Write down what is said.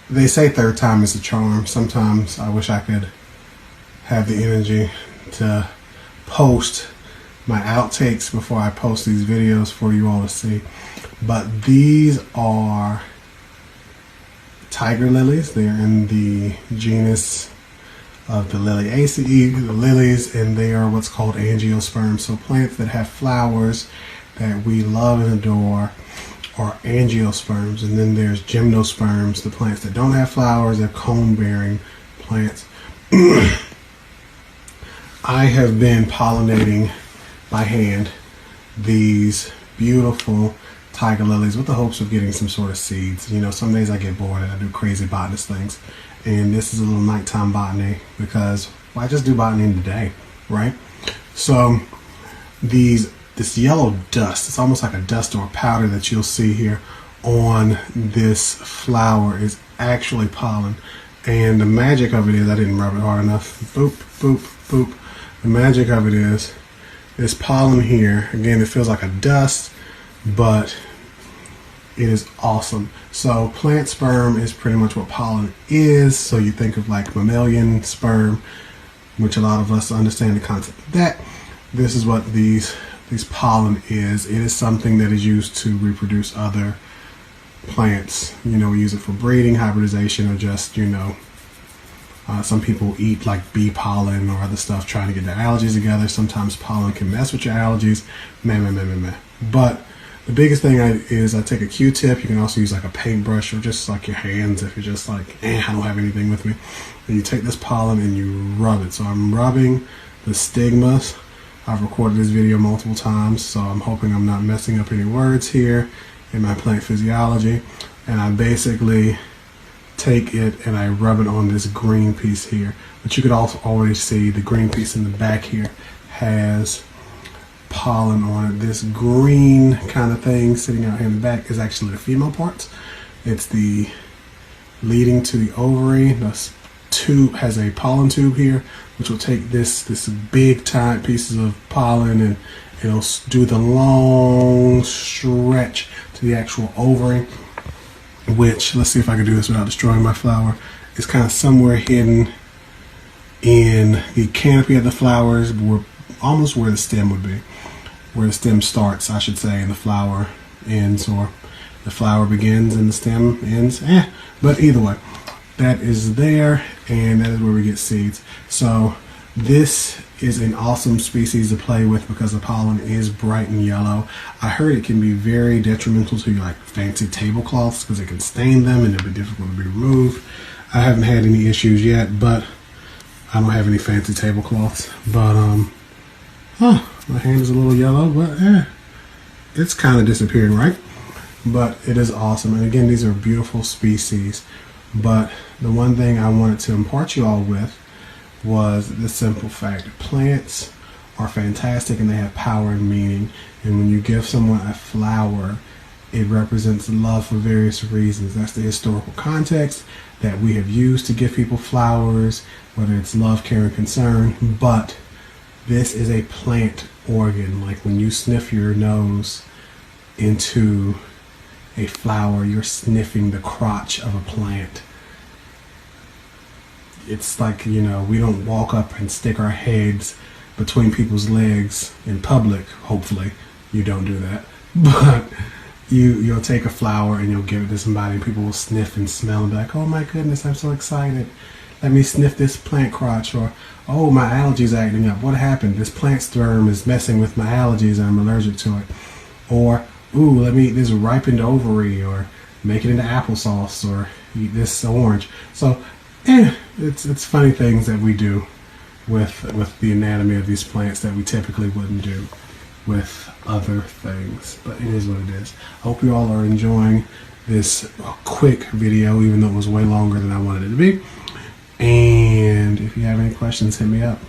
they say third time is a charm. Sometimes I wish I could have the energy to post my outtakes before I post these videos for you all to see. But these are tiger lilies. They're in the genus of the Liliaceae, the lilies, and they are what's called angiosperms. So plants that have flowers that we love and adore are angiosperms. And then there's gymnosperms, the plants that don't have flowers. They're cone-bearing plants. I have been pollinating by hand these beautiful tiger lilies with the hopes of getting some sort of seeds. You know, some days I get bored and I do crazy botanist things. And this is a little nighttime botany because why just do botany in the day, right? So this yellow dust, it's almost like a dust or a powder that you'll see here on this flower is actually pollen. And the magic of it is, I didn't rub it hard enough. Boop, boop, boop. The magic of it is this pollen here. Again, it feels like a dust, but it is awesome. So plant sperm is pretty much what pollen is. So you think of like mammalian sperm, which a lot of us understand the concept of that. This is what these pollen is. It is something that is used to reproduce other plants. You know, we use it for breeding, hybridization, or just, you know, some people eat like bee pollen or other stuff trying to get their allergies together. Sometimes pollen can mess with your allergies. But the biggest thing is I take a Q-tip. You can also use like a paintbrush or just like your hands if you're just like, I don't have anything with me. And you take this pollen and you rub it. So I'm rubbing the stigmas. I've recorded this video multiple times, so I'm hoping I'm not messing up any words here in my plant physiology. And I basically take it and I rub it on this green piece here. But you could also already see the green piece in the back here has pollen on it. This green kind of thing sitting out here in the back is actually the female parts. It's the leading to the ovary. The tube has a pollen tube here, which will take this big tight pieces of pollen and it'll do the long stretch to the actual ovary, which, let's see if I can do this without destroying my flower, is kind of somewhere hidden in the canopy of the flowers, almost where the stem would be. Where the stem starts, I should say, and the flower ends, or the flower begins and the stem ends. But either way, that is there, and that is where we get seeds. So this is an awesome species to play with because the pollen is bright and yellow. I heard it can be very detrimental to like fancy tablecloths because it can stain them and it'll be difficult to be removed. I haven't had any issues yet, but I don't have any fancy tablecloths. But my hand is a little yellow, but it's kind of disappearing, right? But it is awesome. And again, these are beautiful species. But the one thing I wanted to impart you all with was the simple fact that plants are fantastic and they have power and meaning. And when you give someone a flower, it represents love for various reasons. That's the historical context that we have used to give people flowers, whether it's love, care, and concern. But this is a plant organ. Like when you sniff your nose into a flower, you're sniffing the crotch of a plant. It's like, you know, we don't walk up and stick our heads between people's legs in public. Hopefully you don't do that. But you'll take a flower and you'll give it to somebody and people will sniff and smell and be like, oh my goodness, I'm so excited. Let me sniff this plant crotch. Or, oh, my allergies are acting up. What happened? This plant sperm is messing with my allergies and I'm allergic to it. Or, ooh, let me eat this ripened ovary, or make it into applesauce, or eat this orange. So, it's funny things that we do with the anatomy of these plants that we typically wouldn't do with other things. But it is what it is. I hope you all are enjoying this quick video, even though it was way longer than I wanted it to be. And if you have any questions, hit me up.